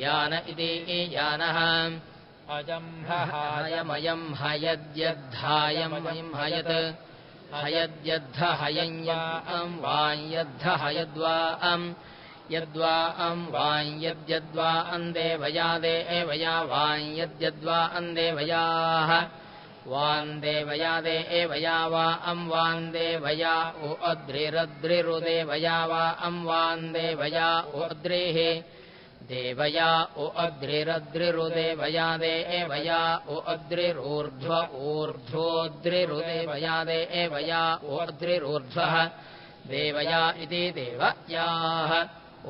यान इति यानः अयमयम् हयद्यद्धायमयम् हयत् हयद्यद्ध हयञ्यम् वां यद्ध हयद्वाम् यद्वा वां यद्यद्वा अन्देवयादे एवया वां यद्यद्वा अन्देवयाः वान्देवयादे एवया वा वान्देवया ओ अद्रिरद्रिरुदेवया वा वान्देवया ओ अद्रेः देवया ओ अद्रिरद्रिरुदेवयादे एवया ओ अद्रिरूर्ध्व ऊर्ध्वोद्रिरुदेवयादे एवया ओ अद्रिरूर्ध्वः देवया इति देवयाः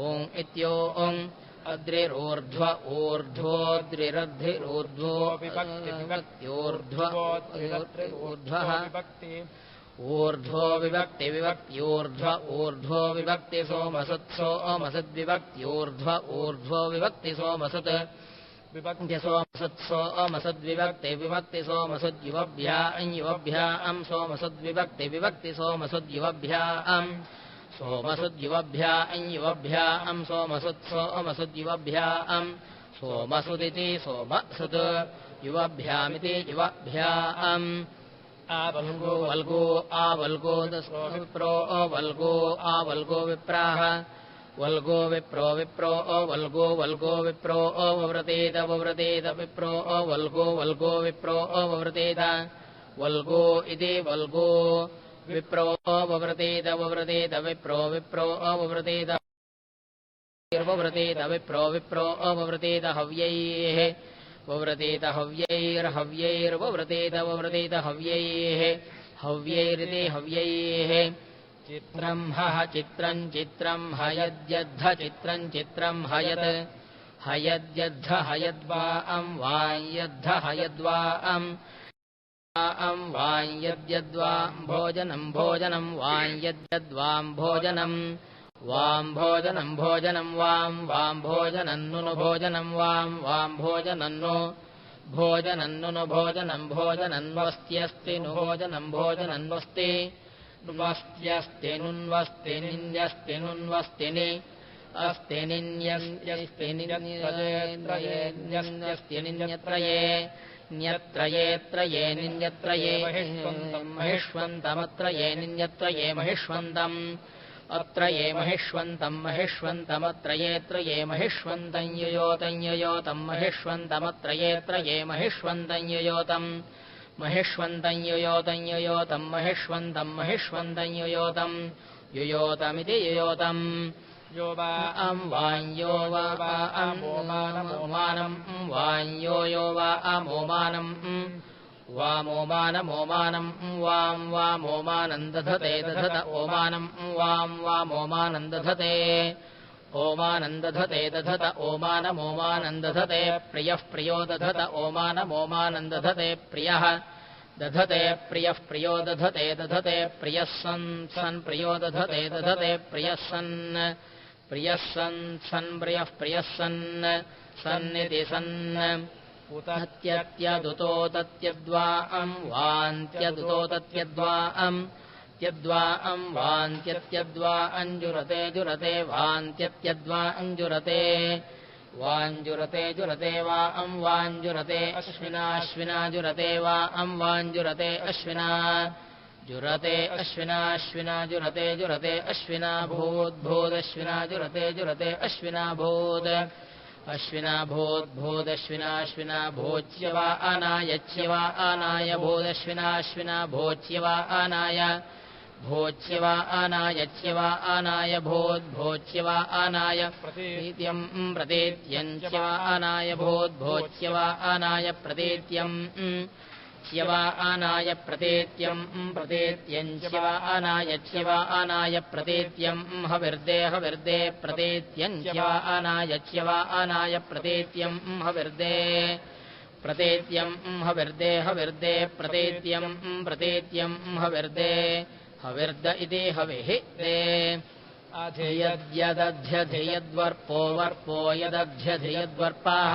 ओम् इत्यो ओम् अद्रिरूर्ध्व ऊर्ध्वोद्रिरद्धिरूर्ध्वो विभक्त्यूर्ध्वः ऊर्ध्वो विभक्तिविभक्त्यूर्ध्व ऊर्ध्वो विभक्ति सोमसुत्सो अमसद्विभक्त्यूर्ध्व ऊर्ध्वो विभक्ति सोमसुत् विभक्ति सोमसुत्सो अमसद्विभक्ति विभक्ति सोमसुद्युवभ्या युवभ्या सोमसद्विभक्ति विभक्ति सोमसुद्युवभ्या सोमसुद्युवभ्या युवभ्या सोमसुत्सो अमसुद्युवभ्या सोमसुदिति सोमसुत् युवभ्यामिति युवभ्या आवल्गो वल्गो आवल्गो विप्रो अवल्गो आवल्गो विप्राः वल्गो विप्रो विप्रो अवल्गो वल्गो विप्रो अवव्रतेत वव्रतेत विप्रो अवल्गो वल्गो विप्रो अवव्रतेत वल्गो इति वल्गो विप्रो अवव्रतेत वव्रतेत विप्रो विप्रो अवव्रतेत वव्रतेत विप्रो विप्रो अवव्रतेत हव्यैः वव्रतेत हव्यैर्हव्यैर्वव्रतेत वव्रतेत हव्यैः हव्यैरिति हव्यैः चित्रम् हः चित्रम् चित्रम् हयद्यद्ध चित्रम् चित्रम् हयत् हयद्यद्ध हयद्वा वां यद्ध हयद्वा वां यद्यद्वा भोजनम् भोजनम् वां यद्यद्वां भोजनम् वां भोजनम् भोजनम् वां भोजनम् नुनु भोजनम् वां भोजनम् नु भोजनम् भोजनम् भोजनन्वस्त्यस्ति नु भोजनम् भोजनन्वस्ति नुवस्त्यस्ति नुन्वस्ति निन्यस्ति नुन्वस्तिनि अस्ति निन्यस्ति निन्यस्ति निन्यत्रये न्यत्रये त्रये निन्यत्रये महिष्वन्तमत्रये निन्यत्रये महिष्वन्तम् अत्रये महिष्वन्तम् महिष्वन्तमत्रये त्रये महिष्वन्तम् ययोतम् ययोतम् महिष्वन्तमत्रये त्रये महिष्वन्तम् ययोतम् महिष्वन्तम् ययोतम् ययोतम् महिष्वन्तम् महिष्वन्तम् ययोतम् युयोतमिति ययोतम् यो वा वां यो वा ओमानम् वां यो वा ओमानम् वामोमानमोमानम् वां वामोमानम् दधते दधत ओमानम् वां वामोमानम् दधते ओमानम् दधते दधत ओमानमोमानम् दधते प्रियः प्रियो दधत ओमानमोमानम् दधते प्रियः दधते प्रियः प्रियो दधते दधते प्रियः सन् सन् प्रियो दधते दधते प्रियः सन् प्रियः सन् सन् प्रियः प्रियः सन् सन्निति सन् उतत्यत्यदुतो तत्यद्वा वान्त्यदुतो तत्यद्वा त्यद्वा वान्त्यत्यद्वा अञ्जुरते जुरते वान्त्यत्यद्वा अञ्जुरते वाञ्जुरते जुरते वा वाञ्जुरते अश्विनाश्विना जुरते वा वाञ्जुरते अश्विना जुरते अश्विनाश्विना जुरते जुरते अश्विना भूद्भूदश्विना जुरते जुरते अश्विना भूद् अश्विना भूद्भूदश्विनाश्विना भोच्यवा अनायच्यवा अनाय भूदश्विनाश्विना भोच्यवा अनाय भोच्यवा अनायच्यवा अनाय भोच्यवा अनाय प्रतीत्यम् प्रतीत्यञ्च्यवा अनाय भोच्यवा अनाय प्रतीत्यम् च्यवा अनाय प्रतीत्यम् प्रतीत्यञ्च्यवा अनायच्यवा अनाय प्रतीत्यम् हविर्दे हविर्दे प्रतीत्यञ्च्यवा अनायच्यवा अनाय प्रतीत्यम् हविर्दे प्रतीत्यम् हविर्दे हविर्दे प्रतीत्यम् प्रतीत्यम् हविर्दे हविर्द इति हविः दे अध्ययद्यदध्यधियद्वर्पो वर्पो यदध्यधियद्वर्पाः